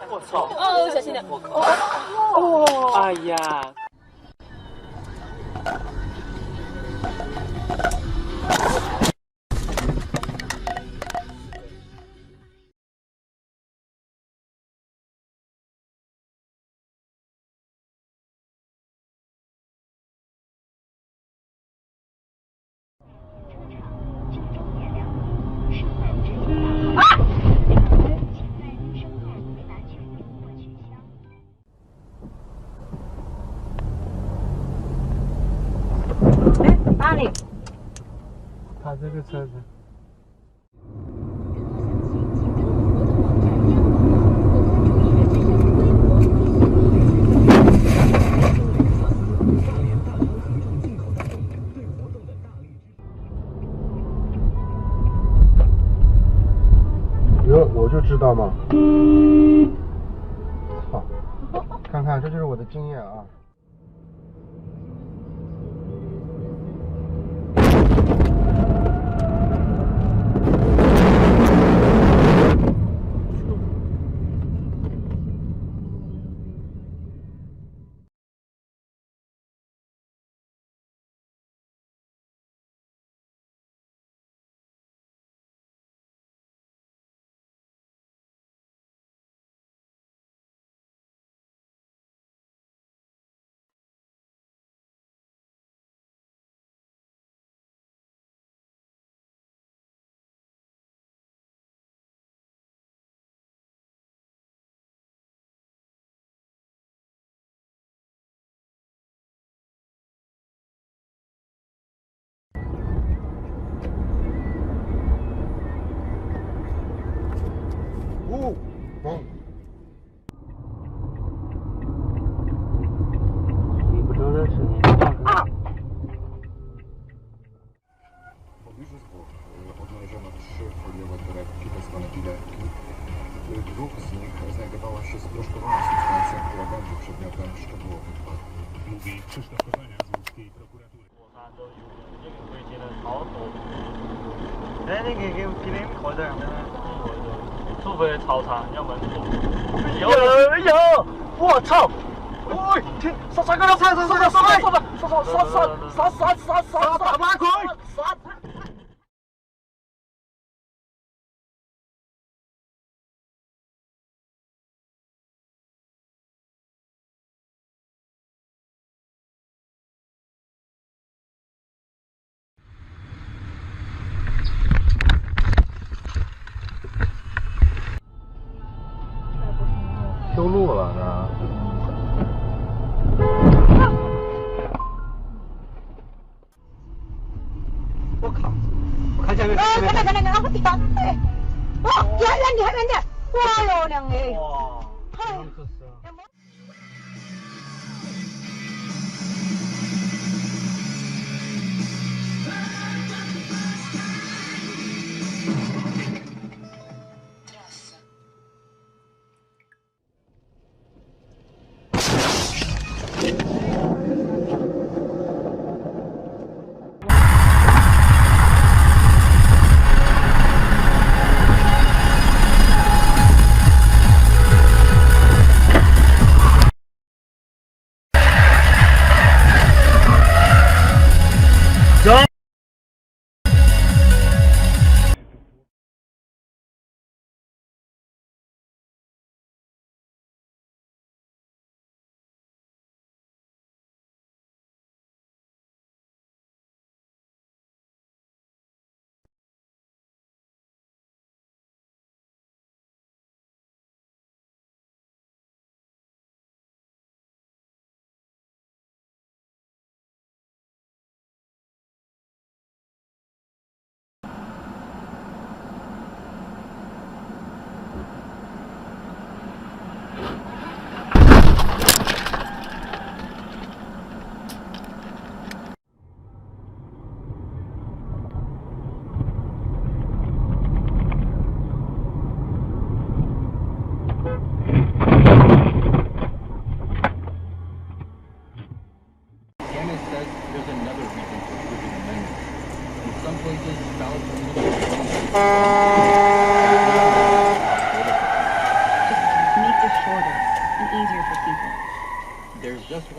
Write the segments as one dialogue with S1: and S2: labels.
S1: 我操！
S2: 哦，小心点！
S1: 我靠！哦！哎呀！
S2: 哪里？
S1: 他这个车子。
S3: 哟，我就知道嘛。操！看看，这就是我的经验啊。
S1: 你不知道是你啊
S4: Odnaleziono 3 foliowe torebki, tak zwane dilerki. 2 z nich znajdowała się sproszkowana substancja, która będzie przedmiotem szczegółowych badań.
S5: Mówi Krzysztof Korzenia z Łódzkiej Prokuratury.
S1: 哎，你给我给你开这样的，除非超长，要不然有，我操！喂，停，杀个人，杀！打马鬼！杀！
S3: 修路了呢。
S1: 我靠！我看见没？
S2: 看见，我屌！哎，哦，远点！哇哟，娘哎！
S1: 哇！
S2: 嗨。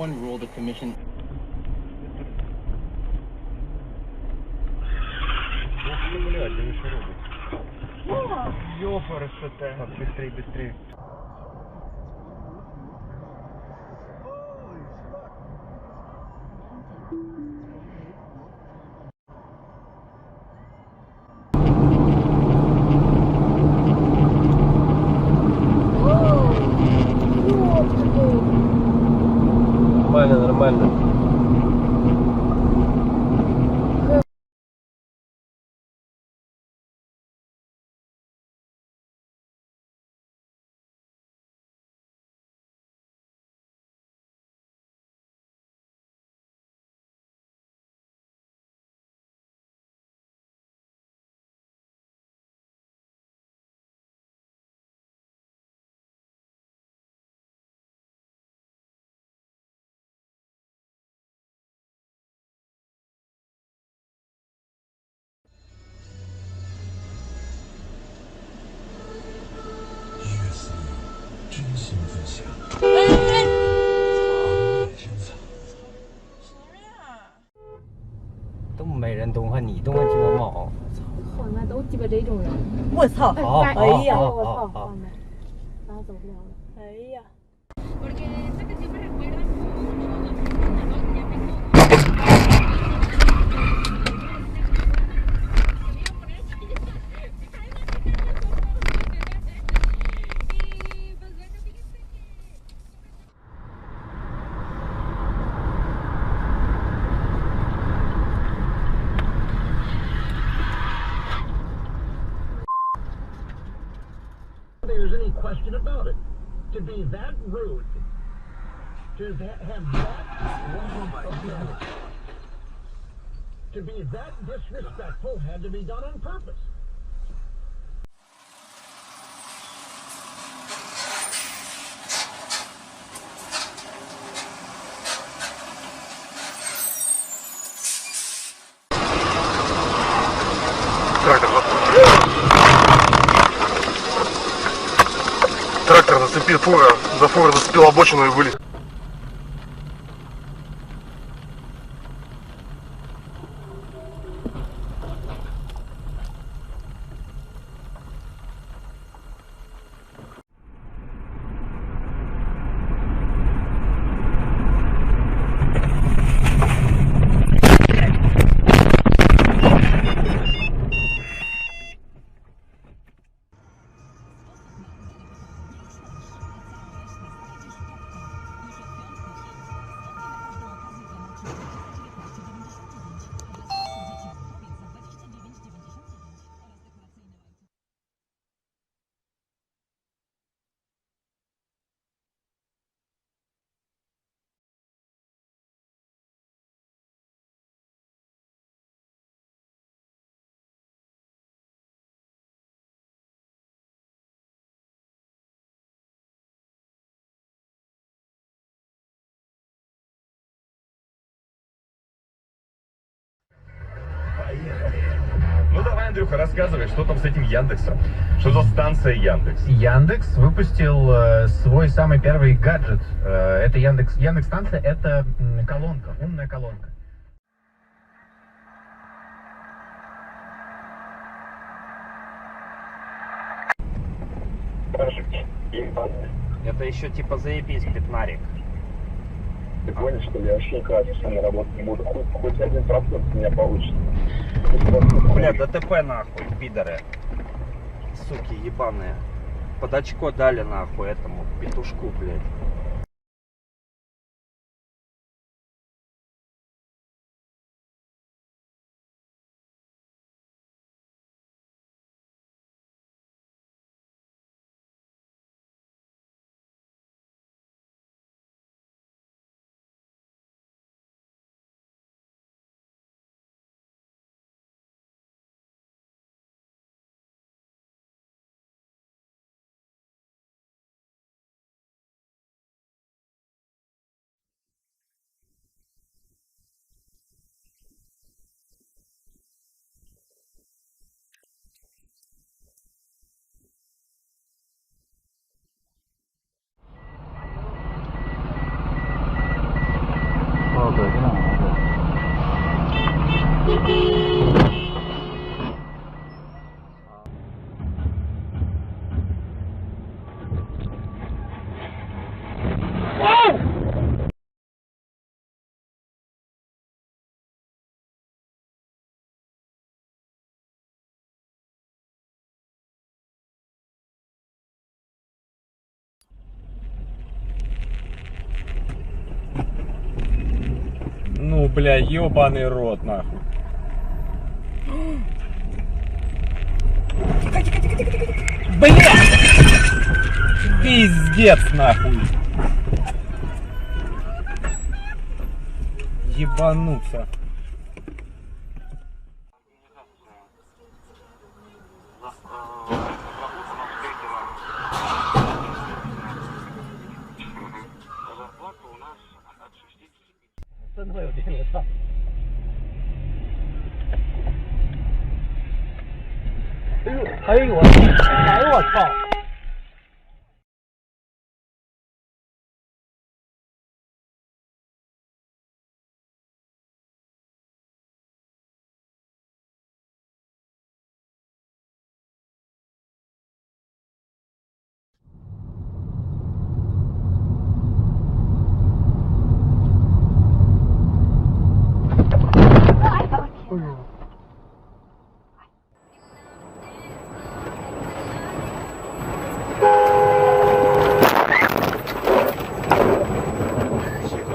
S6: one rule the commission.
S1: Ёпарасоте.
S3: Быстрее, быстрее. Нормально, нормально.
S6: 都没人动换你动换鸡毛毛。
S2: 好那都鸡巴这种人。
S7: 我操！
S6: 好
S7: 哎呀，
S6: 好
S2: 我操，
S6: 好
S2: 放那，然后走不了了。
S7: 哎呀，
S8: There's any question about it. To be that rude, to have that level of manners, to be that disrespectful had to be done on purpose.
S3: Трактор зацепил фура, за фурой зацепил обочину и вылез.
S9: Ну давай, Андрюха, рассказывай, что там с этим Яндексом? Что за станция Яндекс?
S10: Яндекс выпустил свой самый первый гаджет. Это Яндекс-станция, это колонка, умная колонка.
S6: Это еще типа заебись, пятнарик.
S4: Ты понял, что я вообще никогда на работу не буду. Хоть 1% у меня получится.
S6: Бля, ДТП нахуй, пидоры. Суки ебаные. Под очко дали нахуй этому петушку, блядь.
S7: Ну, бля, ёбаный рот, нахуй. Бля! Пиздец, нахуй. Ебануться.
S1: 我操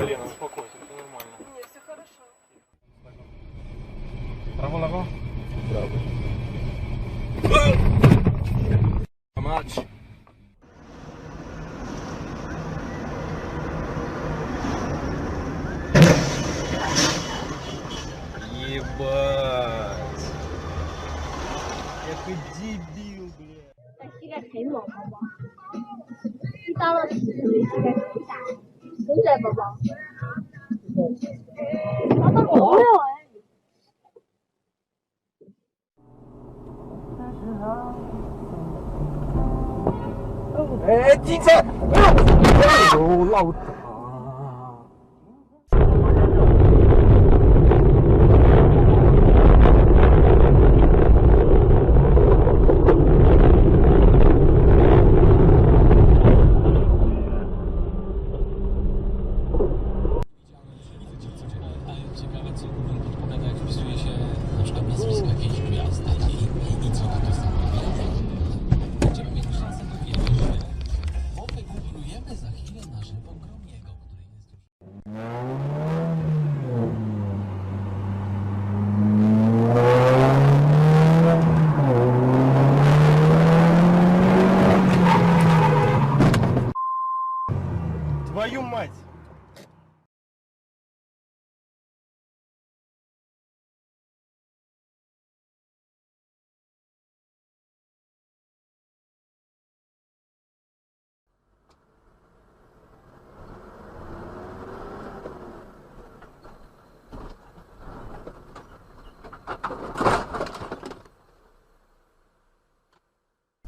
S1: ！Лена, успокойся, все нормально.
S2: Нет, все хорошо.
S7: Право, лаго? Матч. Ебать. Какой дебил, блядь.
S2: 膝盖很冷，宝宝。一到了10岁，膝盖很大，对不对，宝宝？宝宝没有哎。
S7: 哎，警察！哎呦，老大。
S11: Ciekawe, co Google podpowiada, jak wpisuje się na przykład nazwisko jakiejś gwiazdy i co to jest. Będziemy mieć szansę dowiedzieć się, bo wygooglujemy za chwilę naszego Gromiego, który jest już...
S7: Твою мать!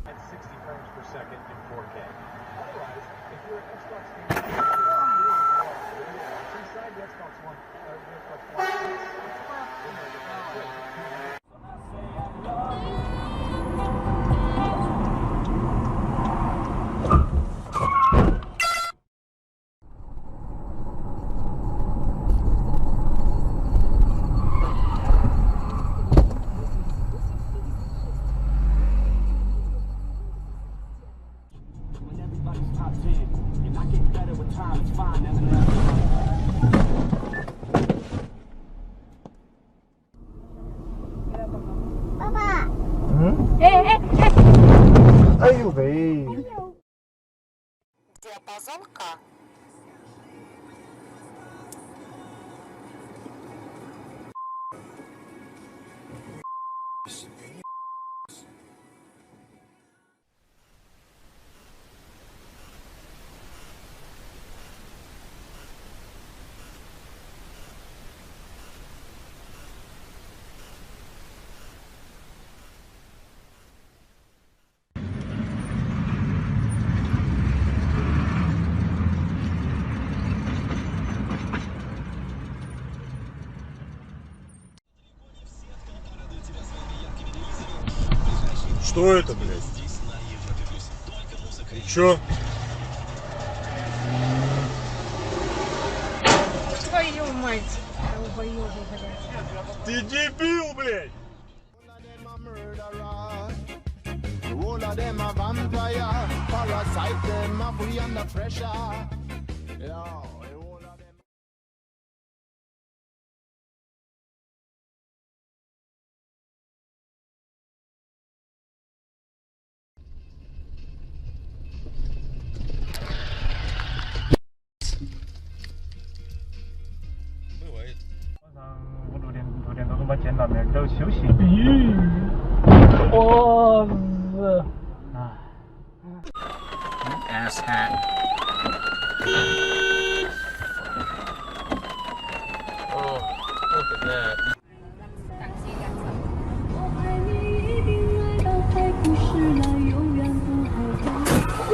S10: At 60 frames per second in 4K. Otherwise, if you're an Xbox gamer, it's inside the Xbox One, the Xbox One
S8: When everybody's top 10, and I get better with time, it's fine.
S2: Papa.
S3: 嗯？
S2: 哎哎哎！
S3: 哎呦喂！
S2: Диапазонка.
S3: Что это, блядь? И чё?
S2: Твою мать, долбоёбы, блядь.
S3: Ты дебил, блядь!
S12: All of them a vampire, parasite them a free under pressure. Yeah, all of them.
S1: 晚上5、6点钟把见到那儿都休息。我日！啊。
S6: Ass hat. Oh, look at that.
S2: 我爱你一定爱到太古时代，永远不后悔。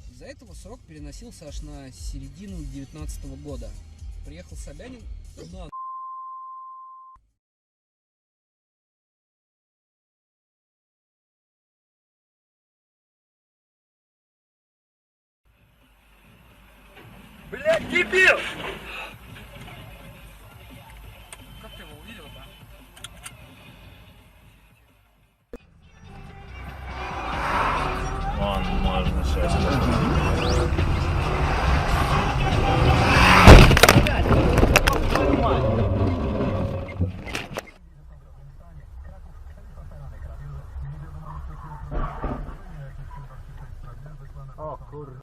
S13: Из-за этого срок переносился аж на середину 2019 года. Приехал Собянин на...
S1: Блядь, дебил! Как ты его увидел, да?
S3: Вон, можно сейчас.
S1: О, курва.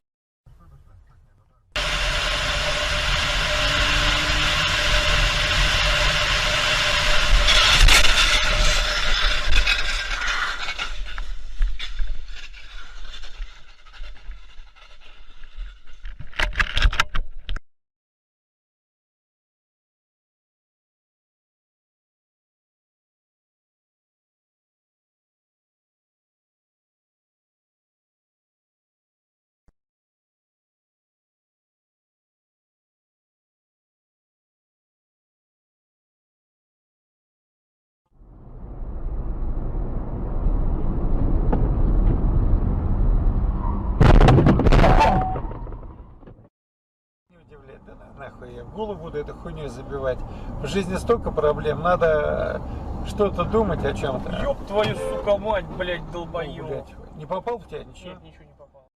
S14: Нахуй я в голову буду эту хуйню забивать. В жизни столько проблем, надо что-то думать о чем-то.
S1: Ёб твою, сука, мать, блядь, долбоёб.
S14: Блядь, не попал в тебя ничего?
S1: Нет, ничего не попало.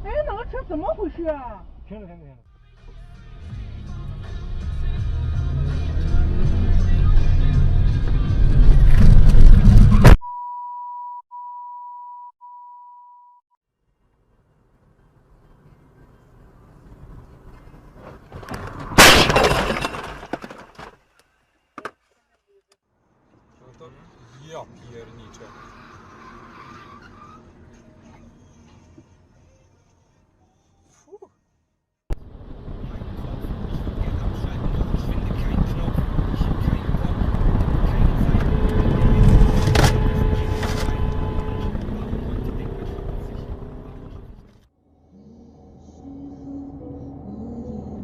S2: 哎，那个车怎么回事啊？
S1: 停了，停了，停了。
S7: Ja pierniczę.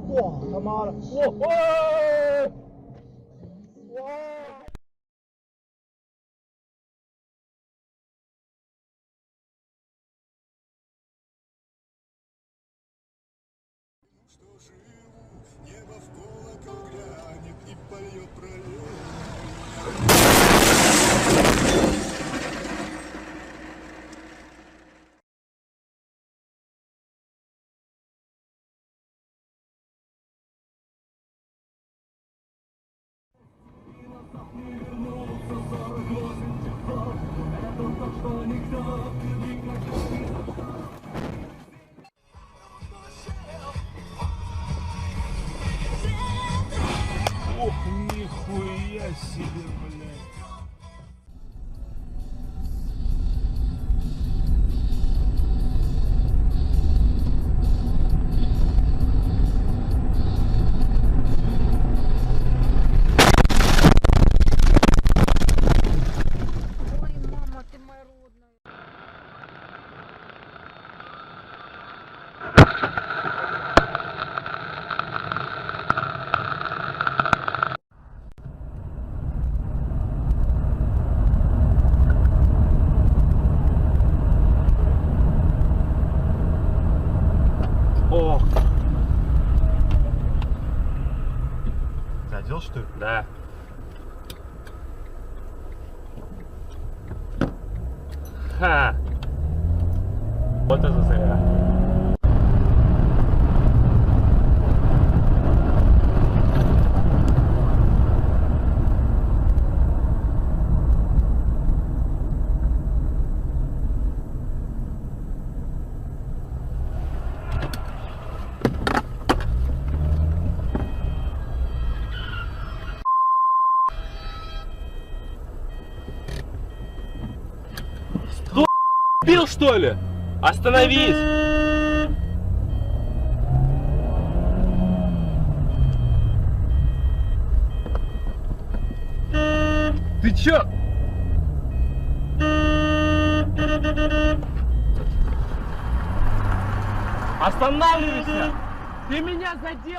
S1: Wow, ta madre. Wow,
S5: Ох, нихуя себе, блядь.
S2: Ой, мама, ты моя родная.
S1: Ох.
S9: Задел, что ли?
S1: Да. Ха. Вот это зря. Пил, что ли? Остановись! Ты чё? Останавливайся! Ты меня задел!